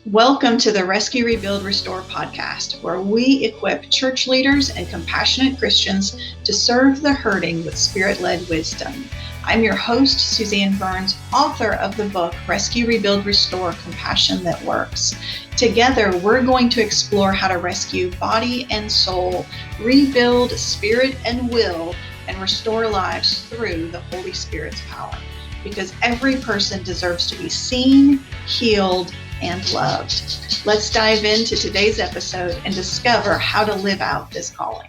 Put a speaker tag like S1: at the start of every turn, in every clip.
S1: Welcome to the Rescue, Rebuild, Restore podcast, where we equip church leaders and compassionate Christians to serve the hurting with spirit-led wisdom. I'm your host, Suzanne Burns, author of the book, Rescue, Rebuild, Restore, Compassion That Works. Together, we're going to explore how to rescue body and soul, rebuild spirit and will, and restore lives through the Holy Spirit's power. Because every person deserves to be seen, healed, and loved. Let's dive into today's episode and discover how to live out this calling.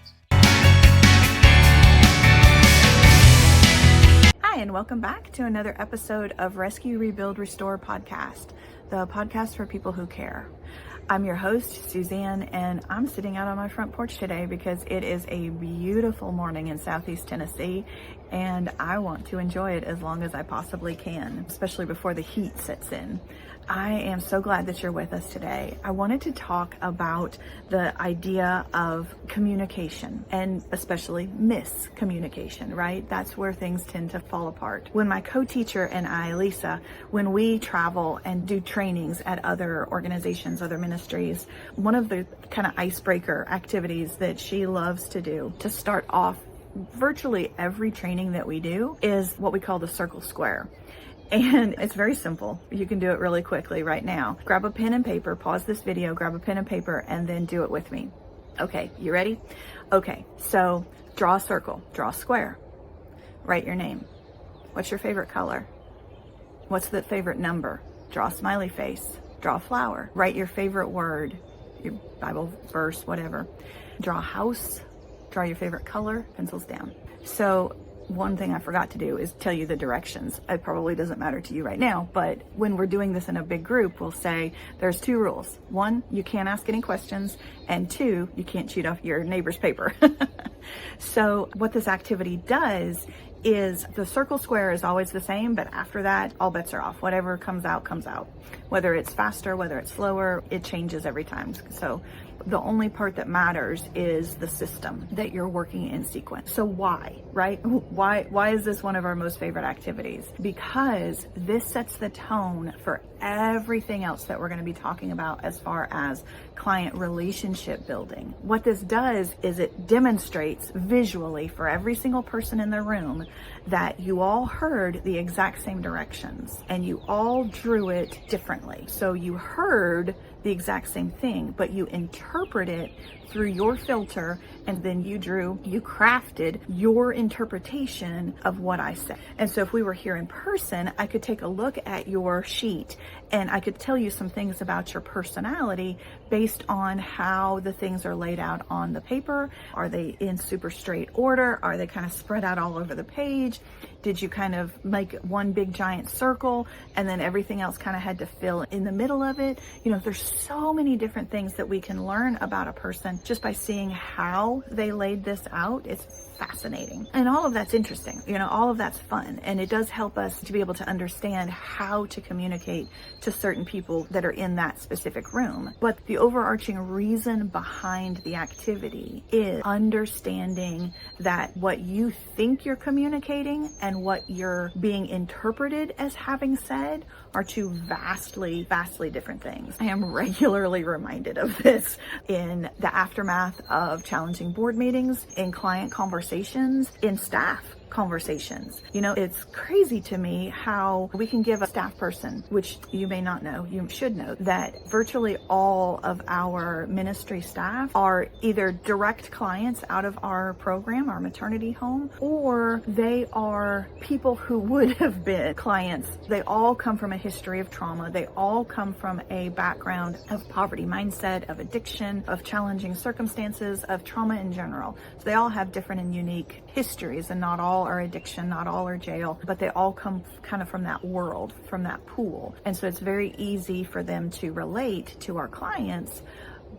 S2: Hi, and welcome back to another episode of Rescue, Rebuild, Restore podcast, the podcast for people who care. I'm your host, Suzanne, and I'm sitting out on my front porch today because it is a beautiful morning in Southeast Tennessee, and I want to enjoy it as long as I possibly can, especially before the heat sets in. I am so glad that you're with us today. I wanted to talk about the idea of communication, and especially miscommunication, right? That's where things tend to fall apart. When my co-teacher and I, Lisa, when we travel and do trainings at other organizations, other ministries, one of the kind of icebreaker activities that she loves to do to start off virtually every training that we do is what we call the circle square. And it's very simple. You can do it really quickly right now. Grab a pen and paper, pause this video, grab a pen and paper, and then do it with me. Okay, you ready? Okay, so draw a circle, draw a square, write your name. What's your favorite color? What's the favorite number? Draw a smiley face, draw a flower, write your favorite word, your Bible verse, whatever. Draw a house, draw your favorite color, pencils down. So one thing I forgot to do is tell you the directions. It probably doesn't matter to you right now, but when we're doing this in a big group, we'll say there's two rules. One, you can't ask any questions, and two, you can't cheat off your neighbor's paper. So what this activity does is the circle square is always the same, but after that, all bets are off. Whatever comes out, comes out. Whether it's faster, whether it's slower, it changes every time. So the only part that matters is the system that you're working in sequence. So why, right? Why is this one of our most favorite activities? Because this sets the tone for everything else that we're going to be talking about as far as client relationship building. What this does is it demonstrates visually for every single person in the room that you all heard the exact same directions and you all drew it differently. So you heard the exact same thing, but you interpret it through your filter, and then you crafted your interpretation of what I said. And so if we were here in person, I could take a look at your sheet and I could tell you some things about your personality based on how the things are laid out on the paper. Are they in super straight order? Are they kind of spread out all over the page? Did you kind of make one big giant circle and then everything else kind of had to fill in the middle of it? You know, there's so many different things that we can learn about a person just by seeing how they laid this out. It's fascinating. And all of that's interesting. You know, all of that's fun. And it does help us to be able to understand how to communicate to certain people that are in that specific room. But the overarching reason behind the activity is understanding that what you think you're communicating and what you're being interpreted as having said are two vastly different things. I am regularly reminded of this in the aftermath of challenging board meetings, in client conversations, in staff conversations. You know, it's crazy to me how we can give a staff person, which you may not know, you should know, that virtually all of our ministry staff are either direct clients out of our program, our maternity home, or they are people who would have been clients. They all come from a history of trauma. They all come from a background of poverty mindset, of addiction, of challenging circumstances, of trauma in general. So they all have different and unique histories, and not all are addiction, not all are jail, but they all come kind of from that world, from that pool. And so it's very easy for them to relate to our clients.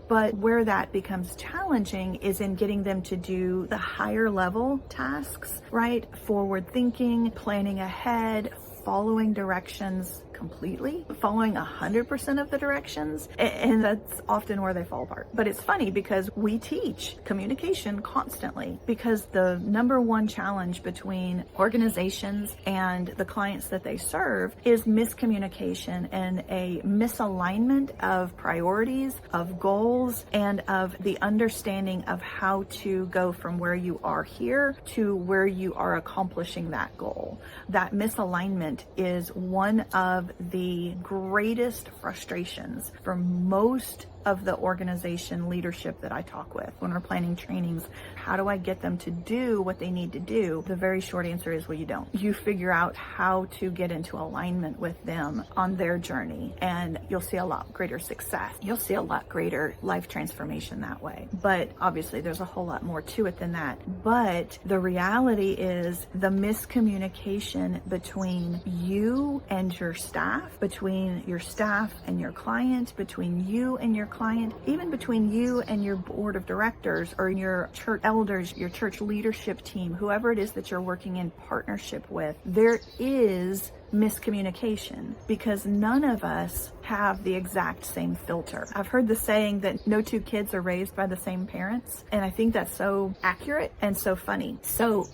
S2: But where that becomes challenging is in getting them to do the higher level tasks, right? Forward thinking, planning ahead, following directions, completely, following 100% of the directions, and that's often where they fall apart. But it's funny because we teach communication constantly, because the number one challenge between organizations and the clients that they serve is miscommunication and a misalignment of priorities, of goals, and of the understanding of how to go from where you are here to where you are accomplishing that goal. That misalignment is one of the greatest frustrations for most of the organization leadership that I talk with when we're planning trainings. How do I get them to do what they need to do? The very short answer is, well, you don't. You figure out how to get into alignment with them on their journey, and you'll see a lot greater success. You'll see a lot greater life transformation that way. But obviously there's a whole lot more to it than that. But the reality is the miscommunication between you and your staff, between your staff and your client, between you and your client, even between you and your board of directors or your church elders, your church leadership team, whoever it is that you're working in partnership with, there is miscommunication because none of us have the exact same filter. I've heard the saying that no two kids are raised by the same parents, and I think that's so accurate and so funny. So,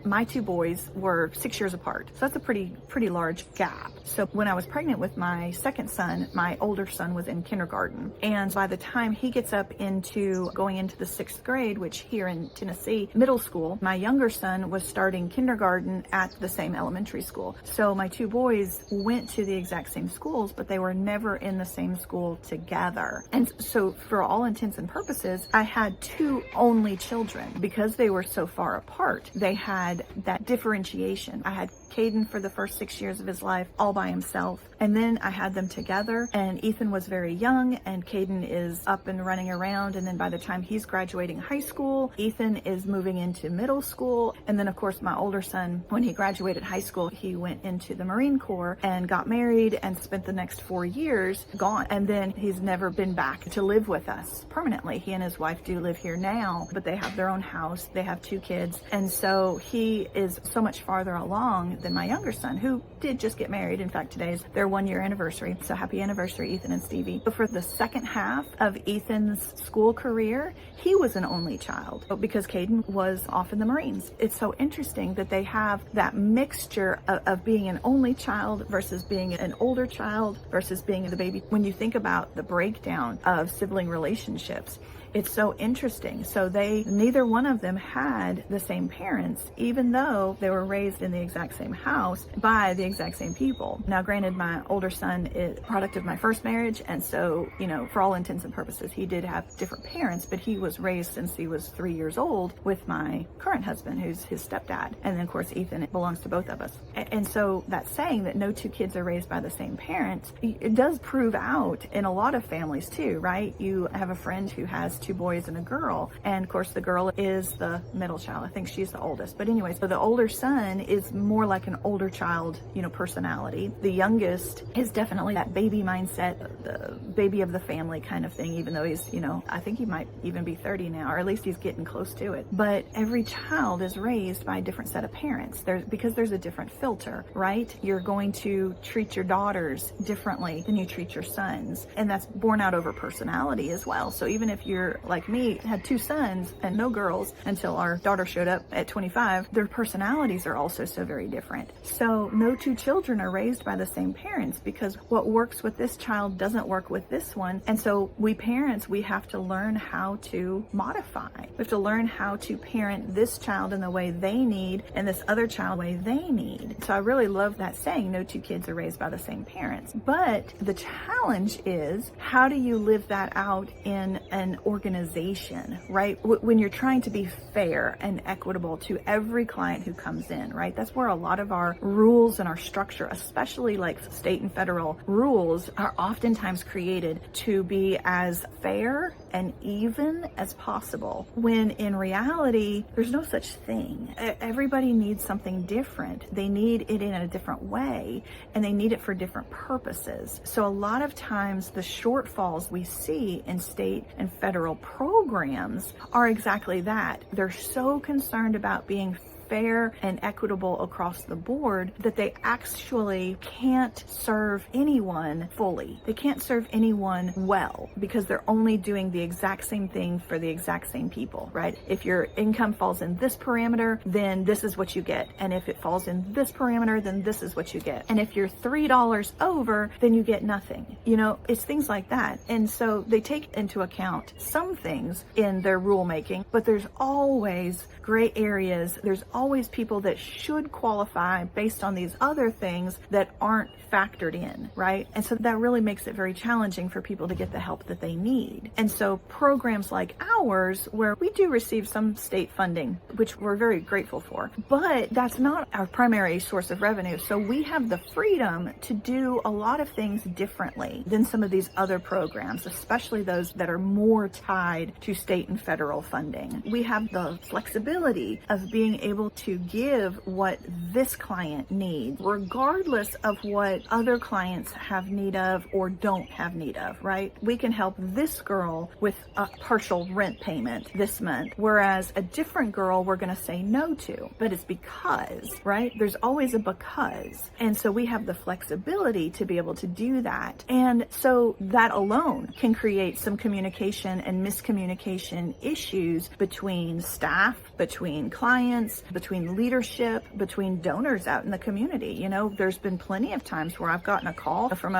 S2: my two boys were 6 years apart, so that's a pretty large gap. So when I was pregnant with my second son, my older son was in kindergarten, and by the time he gets up into going into the 6th grade, which here in Tennessee, middle school, my younger son was starting kindergarten at the same elementary school. So my two boys went to the exact same schools, but they were never in the same school together. And so for all intents and purposes, I had two only children. Because they were so far apart, they had that differentiation. I had Caden for the first 6 years of his life all by himself. And then I had them together, and Ethan was very young and Caden is up and running around. And then by the time he's graduating high school, Ethan is moving into middle school. And then of course my older son, when he graduated high school, he went into the Marine Corps and got married and spent the next 4 years gone. And then he's never been back to live with us permanently. He and his wife do live here now, but they have their own house. They have 2 kids. And so he is so much farther along than my younger son, who did just get married. In fact, today's their 1-year anniversary. So happy anniversary, Ethan and Stevie. But for the second half of Ethan's school career, he was an only child because Caden was off in the Marines. It's so interesting that they have that mixture of being an only child versus being an older child versus being the baby. When you think about the breakdown of sibling relationships, it's so interesting. So neither one of them had the same parents, even though they were raised in the exact same house by the exact same people. Now, granted, my older son is a product of my first marriage. And so, for all intents and purposes, he did have different parents, but he was raised since he was 3 years old with my current husband, who's his stepdad. And then of course, Ethan belongs to both of us. And so that saying that no two kids are raised by the same parents, it does prove out in a lot of families too, right? You have a friend who has 2 boys and a girl, and of course the girl is the middle child. I think she's the oldest, but anyways, so the older son is more like an older child, personality. The youngest is definitely that baby mindset, the baby of the family kind of thing, even though he's, I think he might even be 30 now, or at least he's getting close to it. But every child is raised by a different set of parents. Because there's a different filter, right? You're going to treat your daughters differently than you treat your sons, and that's borne out over personality as well. So even if you're like me, had 2 sons and no girls until our daughter showed up at 25, their personalities are also so very different. So no 2 children are raised by the same parents, because what works with this child doesn't work with this one. And so we parents, we have to learn how to modify. We have to learn how to parent this child in the way they need and this other child the way they need. So I really love that saying, no 2 kids are raised by the same parents. But the challenge is, how do you live that out in an organization, right? When you're trying to be fair and equitable to every client who comes in, right? That's where a lot of our rules and our structure, especially like state and federal rules, are oftentimes created to be as fair and even as possible, when in reality, there's no such thing. Everybody needs something different. They need it in a different way, and they need it for different purposes. So a lot of times the shortfalls we see in state and federal programs are exactly that. They're so concerned about being fair and equitable across the board, that they actually can't serve anyone fully. They can't serve anyone well because they're only doing the exact same thing for the exact same people, right? If your income falls in this parameter, then this is what you get. And if it falls in this parameter, then this is what you get. And if you're $3 over, then you get nothing. You know, it's things like that. And so they take into account some things in their rulemaking, but there's always gray areas. There's always people that should qualify based on these other things that aren't factored in, right? And so that really makes it very challenging for people to get the help that they need. And so programs like ours, where we do receive some state funding, which we're very grateful for, but that's not our primary source of revenue. So we have the freedom to do a lot of things differently than some of these other programs, especially those that are more tied to state and federal funding. We have the flexibility of being able to give what this client needs, regardless of what other clients have need of or don't have need of, right? We can help this girl with a partial rent payment this month, whereas a different girl we're going to say no to. But it's because, right? There's always a because. And so we have the flexibility to be able to do that. And so that alone can create some communication and miscommunication issues between staff, between clients, between leadership, between donors out in the community. You know, there's been plenty of times where I've gotten a call from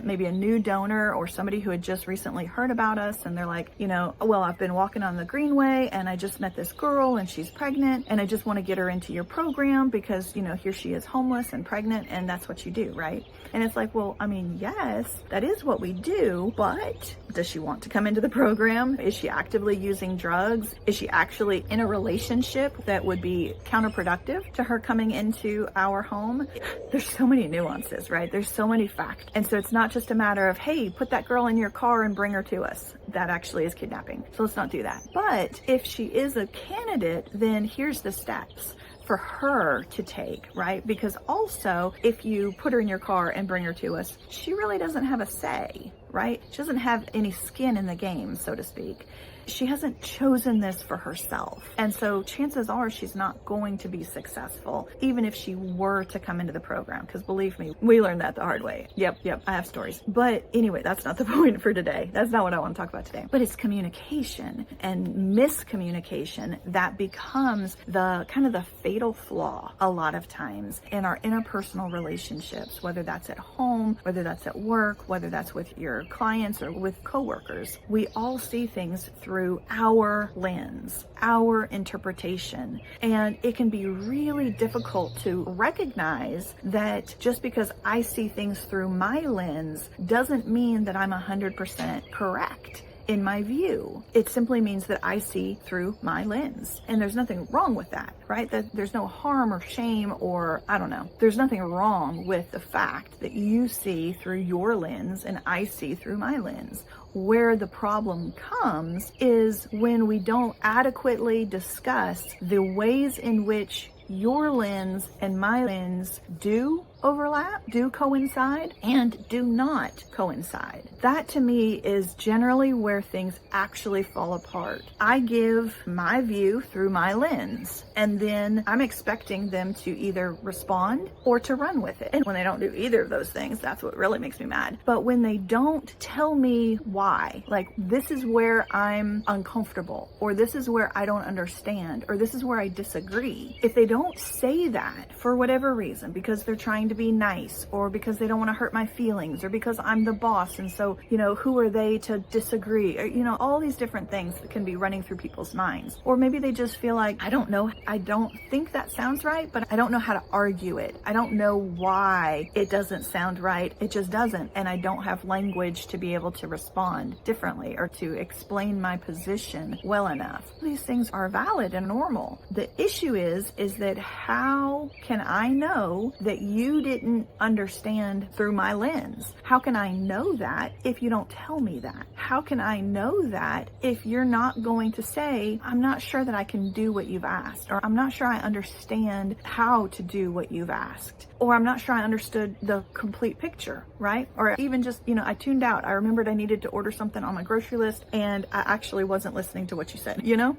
S2: maybe a new donor or somebody who had just recently heard about us, and they're like, you know, well, I've been walking on the Greenway and I just met this girl and she's pregnant and I just want to get her into your program because, you know, here she is homeless and pregnant, and that's what you do, right? And it's like, well, I mean, yes, that is what we do, but does she want to come into the program? Is she actively using drugs? Is she actually in a relationship that would be counterproductive to her coming into our home? There's so many nuances, right? There's so many facts. And so it's not just a matter of, hey, put that girl in your car and bring her to us. That actually is kidnapping. So let's not do that. But if she is a candidate, then here's the steps for her to take, right? Because also, if you put her in your car and bring her to us, she really doesn't have a say, right? She doesn't have any skin in the game, so to speak. She hasn't chosen this for herself. And so chances are she's not going to be successful, even if she were to come into the program. Because believe me, we learned that the hard way. Yep, I have stories. But anyway, that's not the point for today. That's not what I want to talk about today. But it's communication and miscommunication that becomes the kind of the fatal flaw a lot of times in our interpersonal relationships, whether that's at home, whether that's at work, whether that's with your clients or with coworkers. We all see things through our lens, our interpretation. And it can be really difficult to recognize that just because I see things through my lens doesn't mean that I'm 100% correct in my view. It simply means that I see through my lens. And there's nothing wrong with that, right? That there's no harm or shame or I don't know. There's nothing wrong with the fact that you see through your lens and I see through my lens. Where the problem comes is when we don't adequately discuss the ways in which your lens and my lens do overlap, do coincide, and do not coincide. That to me is generally where things actually fall apart. I give my view through my lens, and then I'm expecting them to either respond or to run with it. And when they don't do either of those things, that's what really makes me mad. But when they don't tell me why, like this is where I'm uncomfortable, or this is where I don't understand, or this is where I disagree. If they don't say that for whatever reason, because they're trying to be nice, or because they don't want to hurt my feelings, or because I'm the boss and so, you know, who are they to disagree, or, you know, all these different things that can be running through people's minds. Or maybe they just feel like, I don't know, I don't think that sounds right, but I don't know how to argue it. I don't know why it doesn't sound right. It just doesn't. And I don't have language to be able to respond differently or to explain my position well enough. These things are valid and normal. The issue is that how can I know that you didn't understand through my lens? How can I know that if you don't tell me that? How can I know that if you're not going to say, I'm not sure that I can do what you've asked, or I'm not sure I understand how to do what you've asked, or I'm not sure I understood the complete picture, right? Or even just, you know, I tuned out. I remembered I needed to order something on my grocery list and I actually wasn't listening to what you said, you know?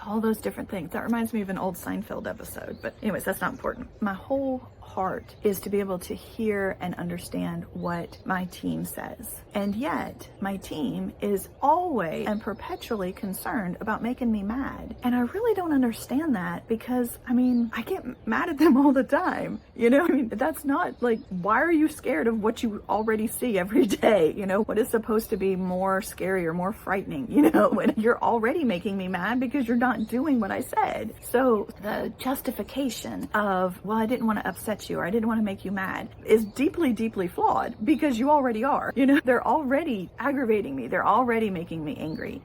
S2: all those different things. That reminds me of an old Seinfeld episode, but anyways, that's not important. My whole heart is to be able to hear and understand what my team says. And yet my team is always and perpetually concerned about making me mad. And I really don't understand that, because I get mad at them all the time. That's not like, why are you scared of what you already see every day? What is supposed to be more scary or more frightening? When you're already making me mad because you're not doing what I said. So the justification of, well, I didn't want to upset you, or I didn't want to make you mad, is deeply, deeply flawed, because you already are. They're already aggravating me. They're already making me angry,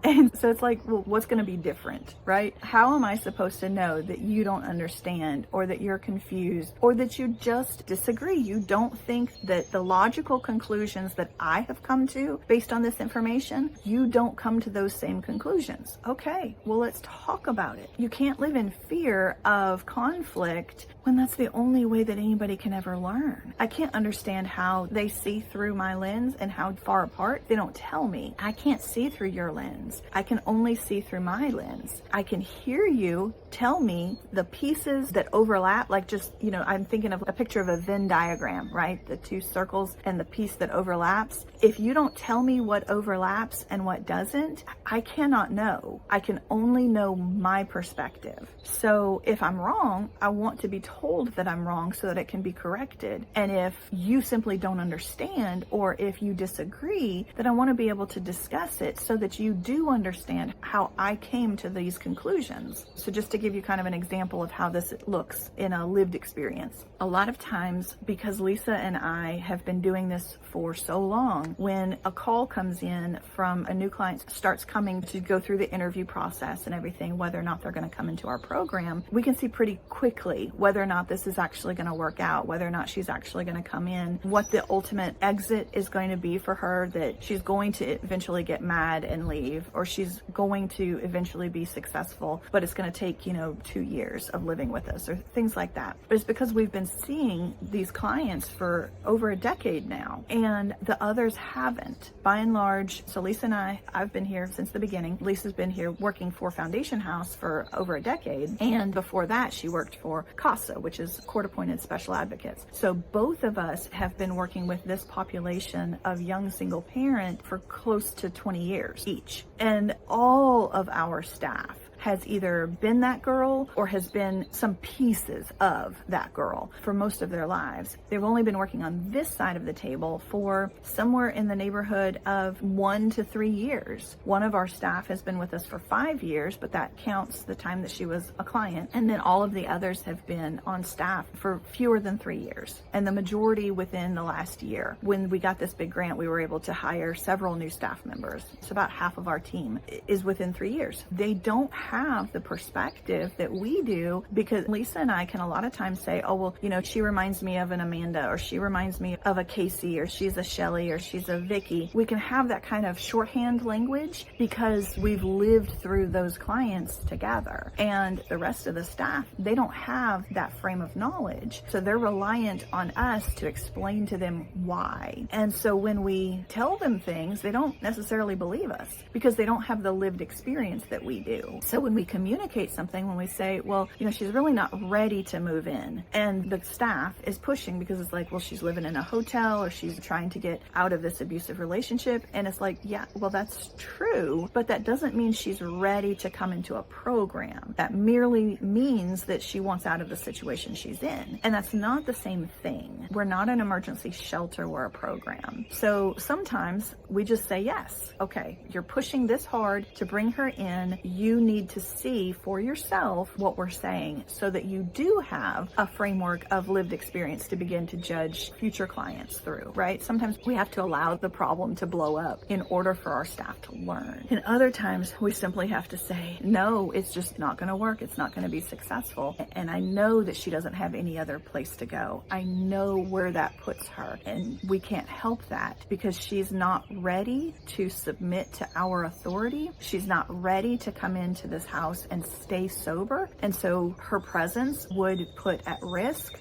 S2: And so it's like, well, what's going to be different, right? How am I supposed to know that you don't understand, or that you're confused, or that you just disagree? You don't think that the logical conclusions that I have come to based on this information, you don't come to those same conclusions. Okay, well, let's talk about it. You can't live in fear of conflict when that's the only way that anybody can ever learn. I can't understand how they see through my lens and how far apart. They don't tell me. I can't see through your lens. I can only see through my lens. I can hear you tell me the pieces that overlap, like just, I'm thinking of a picture of a Venn diagram, right? The two circles and the piece that overlaps. If you don't tell me what overlaps and what doesn't, I cannot know. I can only know my perspective. So if I'm wrong, I want to be told that I'm wrong so that it can be corrected. And if you simply don't understand, or if you disagree, then I want to be able to discuss it so that you do understand how I came to these conclusions. So just to give you kind of an example of how this looks in a lived experience. A lot of times, because Lisa and I have been doing this for so long, when a call comes in from a new client, starts coming to go through the interview process and everything, whether or not they're going to come into our program, we can see pretty quickly whether or not this is actually going to work out, whether or not she's actually going to come in, what the ultimate exit is going to be for her, that she's going to eventually get mad and leave, or she's going to eventually be successful, but it's going to take, 2 years of living with us, or things like that. But it's because we've been seeing these clients for over a decade now, and the others haven't. By and large, so Lisa and I've been here since the beginning. Lisa's been here working for Foundation House for over a decade, and before that she worked for CASA, which is Court-Appointed Special Advocates. So both of us have been working with this population of young single parent for close to 20 years each. And all of our staff has either been that girl or has been some pieces of that girl for most of their lives. They've only been working on this side of the table for somewhere in the neighborhood of 1 to 3 years. One of our staff has been with us for 5 years, but that counts the time that she was a client. And then all of the others have been on staff for fewer than 3 years. And the majority within the last year. When we got this big grant, we were able to hire several new staff members. So about half of our team is within 3 years. They don't have the perspective that we do, because Lisa and I can a lot of times say, oh, well, she reminds me of an Amanda, or she reminds me of a Casey, or she's a Shelly, or she's a Vicky. We can have that kind of shorthand language because we've lived through those clients together. And the rest of the staff, they don't have that frame of knowledge. So they're reliant on us to explain to them why. And so when we tell them things, they don't necessarily believe us because they don't have the lived experience that we do. So when we communicate something, when we say, well, she's really not ready to move in, and the staff is pushing because it's like, well, she's living in a hotel, or she's trying to get out of this abusive relationship. And it's like, yeah, well, that's true, but that doesn't mean she's ready to come into a program. That merely means that she wants out of the situation she's in. And that's not the same thing. We're not an emergency shelter, we're a program. So sometimes we just say, yes, okay, you're pushing this hard to bring her in. You need to see for yourself what we're saying so that you do have a framework of lived experience to begin to judge future clients through, right? Sometimes we have to allow the problem to blow up in order for our staff to learn. And other times we simply have to say, no, it's just not going to work. It's not going to be successful. And I know that she doesn't have any other place to go. I know where that puts her, and we can't help that because she's not ready to submit to our authority. She's not ready to come into this house and stay sober. And so her presence would put at risk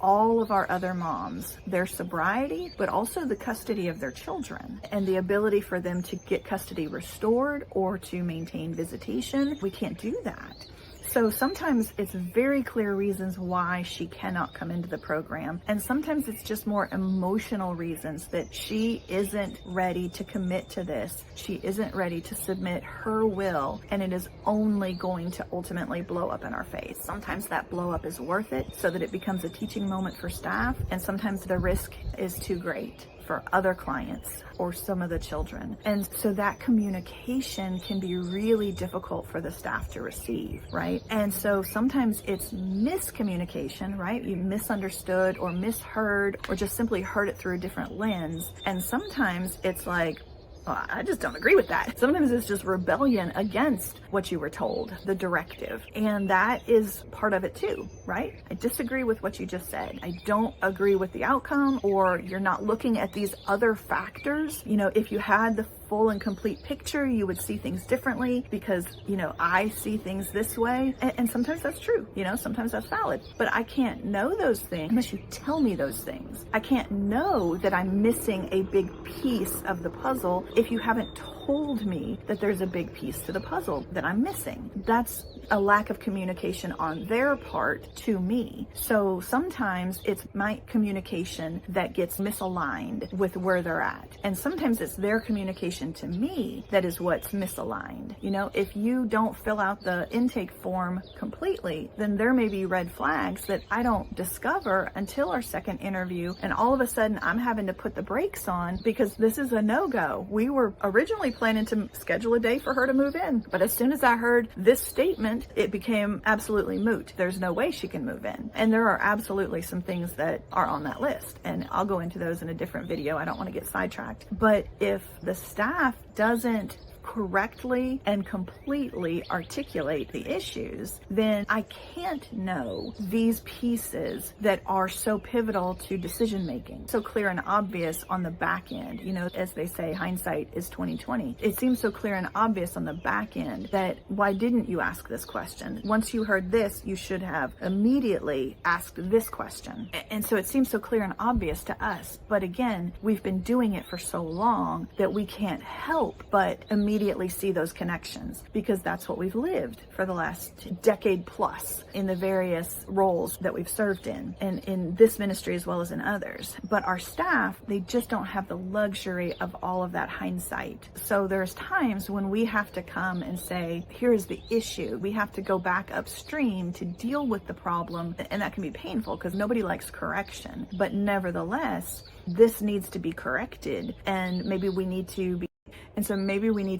S2: all of our other moms their sobriety, but also the custody of their children and the ability for them to get custody restored or to maintain visitation. We can't do that. So sometimes it's very clear reasons why she cannot come into the program. And sometimes it's just more emotional reasons that she isn't ready to commit to this. She isn't ready to submit her will, and it is only going to ultimately blow up in our face. Sometimes that blow up is worth it so that it becomes a teaching moment for staff. And sometimes the risk is too great for other clients or some of the children. And so that communication can be really difficult for the staff to receive, right? And so sometimes it's miscommunication, right? You misunderstood or misheard or just simply heard it through a different lens. And sometimes it's like, well, I just don't agree with that. Sometimes it's just rebellion against what you were told, the directive. And that is part of it too, right? I disagree with what you just said. I don't agree with the outcome, or you're not looking at these other factors. You know, if you had the full and complete picture, you would see things differently because, you know, I see things this way. And sometimes that's true, you know, sometimes that's valid. But I can't know those things unless you tell me those things. I can't know that I'm missing a big piece of the puzzle if you haven't told me that there's a big piece to the puzzle that I'm missing. That's a lack of communication on their part to me. So sometimes it's my communication that gets misaligned with where they're at. And sometimes it's their communication to me that is what's misaligned. You know, if you don't fill out the intake form completely, then there may be red flags that I don't discover until our second interview. And all of a sudden I'm having to put the brakes on because this is a no-go. We were originally planning to schedule a day for her to move in. But as soon as I heard this statement, it became absolutely moot. There's no way she can move in. And there are absolutely some things that are on that list. And I'll go into those in a different video. I don't want to get sidetracked. But if the staff doesn't correctly and completely articulate the issues, then I can't know these pieces that are so pivotal to decision making, so clear and obvious on the back end. You know, as they say, hindsight is 20/20. It seems so clear and obvious on the back end that why didn't you ask this question? Once you heard this, you should have immediately asked this question. And so it seems so clear and obvious to us. But again, we've been doing it for so long that we can't help but immediately see those connections because that's what we've lived for the last decade plus in the various roles that we've served in, and in this ministry as well as in others. But our staff, they just don't have the luxury of all of that hindsight. So there's times when we have to come and say, here's the issue. We have to go back upstream to deal with the problem, and that can be painful because nobody likes correction. But nevertheless, this needs to be corrected, and maybe we need to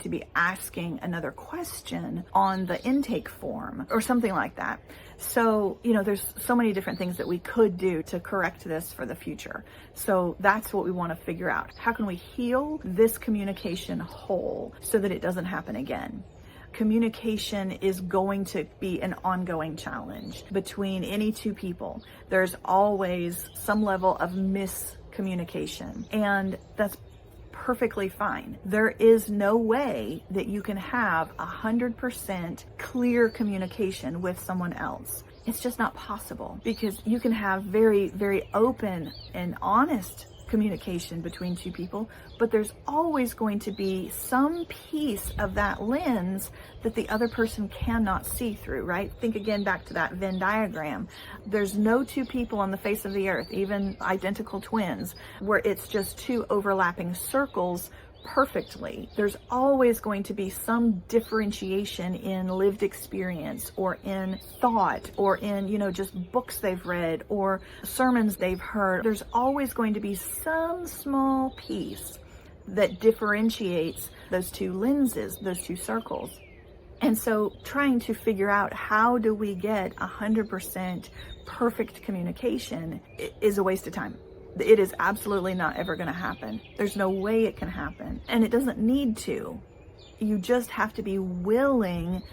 S2: be asking another question on the intake form or something like that. So, you know, there's so many different things that we could do to correct this for the future. So that's what we want to figure out. How can we heal this communication whole so that it doesn't happen again? Communication is going to be an ongoing challenge between any two people. There's always some level of miscommunication, and that's perfectly fine. There is no way that you can have 100% clear communication with someone else. It's just not possible because you can have very, very open and honest communication between two people, but there's always going to be some piece of that lens that the other person cannot see through, right? Think again back to that Venn diagram. There's no two people on the face of the earth, even identical twins, where it's just two overlapping circles perfectly. There's always going to be some differentiation in lived experience or in thought or in, you know, just books they've read or sermons they've heard. There's always going to be some small piece that differentiates those two lenses, those two circles. And so trying to figure out how do we get 100% perfect communication is a waste of time. It is absolutely not ever going to happen. There's no way it can happen. And it doesn't need to. You just have to be willing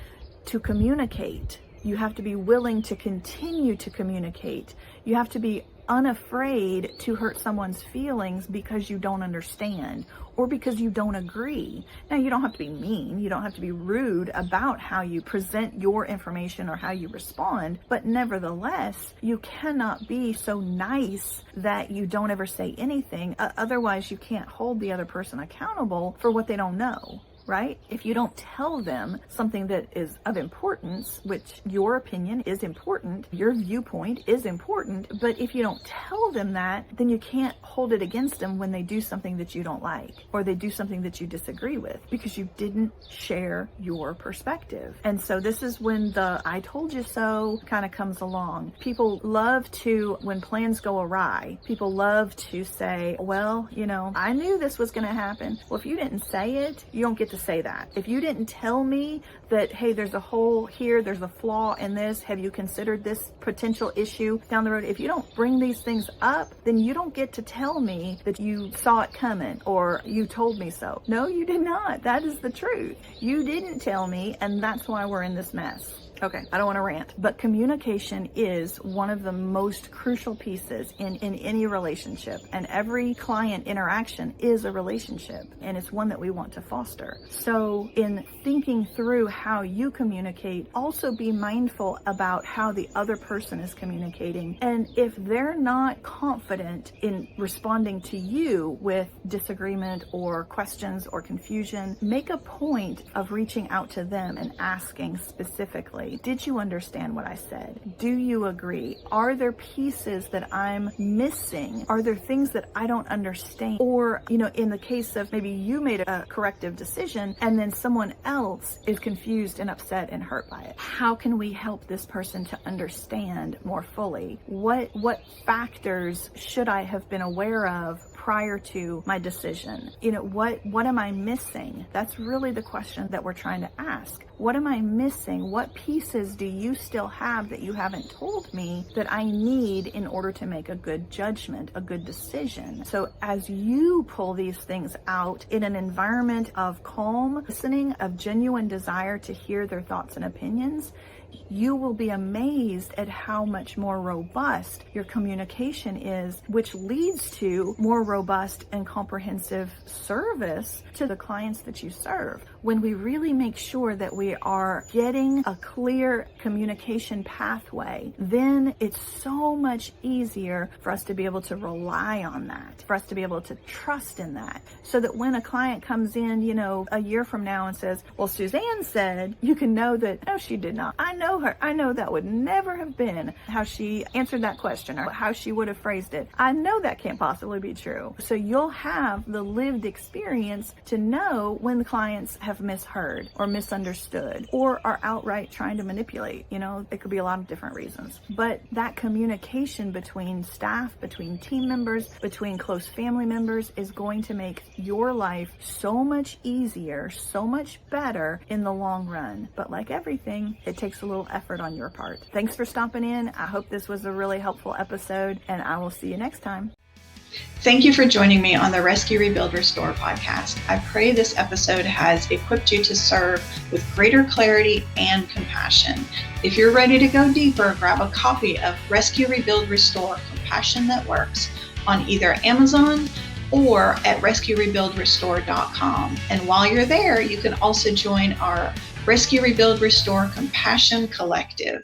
S2: to communicate. You have to be willing to continue to communicate. You have to be unafraid to hurt someone's feelings because you don't understand or because you don't agree. Now, you don't have to be mean. You don't have to be rude about how you present your information or how you respond. But nevertheless, you cannot be so nice that you don't ever say anything. Otherwise, you can't hold the other person accountable for what they don't know. Right? If you don't tell them something that is of importance, which your opinion is important, your viewpoint is important, but if you don't tell them that, then you can't hold it against them when they do something that you don't like, or they do something that you disagree with, because you didn't share your perspective. And so this is when the I told you so kind of comes along. People love to, when plans go awry, people love to say, well, I knew this was going to happen. Well, if you didn't say it, you don't get to say that. If you didn't tell me that, hey, there's a hole here, there's a flaw in this, have you considered this potential issue down the road? If you don't bring these things up, then you don't get to tell me that you saw it coming or you told me so. No, you did not. That is the truth. You didn't tell me, and that's why we're in this mess. Okay, I don't want to rant, but communication is one of the most crucial pieces in any relationship, and every client interaction is a relationship, and it's one that we want to foster. So in thinking through how you communicate, also be mindful about how the other person is communicating, and if they're not confident in responding to you with disagreement or questions or confusion, make a point of reaching out to them and asking specifically, did you understand what I said? Do you agree? Are there pieces that I'm missing? Are there things that I don't understand? Or, in the case of maybe you made a corrective decision and then someone else is confused and upset and hurt by it. How can we help this person to understand more fully? What factors should I have been aware of prior to my decision? What am I missing? That's really the question that we're trying to ask. What am I missing? What pieces do you still have that you haven't told me that I need in order to make a good judgment, a good decision? So as you pull these things out in an environment of calm listening, of genuine desire to hear their thoughts and opinions, you will be amazed at how much more robust your communication is, which leads to more robust and comprehensive service to the clients that you serve. When we really make sure that we are getting a clear communication pathway, then it's so much easier for us to be able to rely on that, for us to be able to trust in that, so that when a client comes in, a year from now and says, well, Suzanne said, you can know that, no, she did not. I know her. I know that would never have been how she answered that question or how she would have phrased it. I know that can't possibly be true. So you'll have the lived experience to know when the clients have misheard or misunderstood or are outright trying to manipulate. It could be a lot of different reasons. But that communication between staff, between team members, between close family members is going to make your life so much easier, so much better in the long run. But like everything, it takes a little effort on your part. Thanks for stopping in. I hope this was a really helpful episode, and I will see you next time.
S1: Thank you for joining me on the Rescue, Rebuild, Restore podcast. I pray this episode has equipped you to serve with greater clarity and compassion. If you're ready to go deeper, grab a copy of Rescue, Rebuild, Restore, Compassion That Works on either Amazon or at rescuerebuildrestore.com. And while you're there, you can also join our Rescue, Rebuild, Restore Compassion Collective.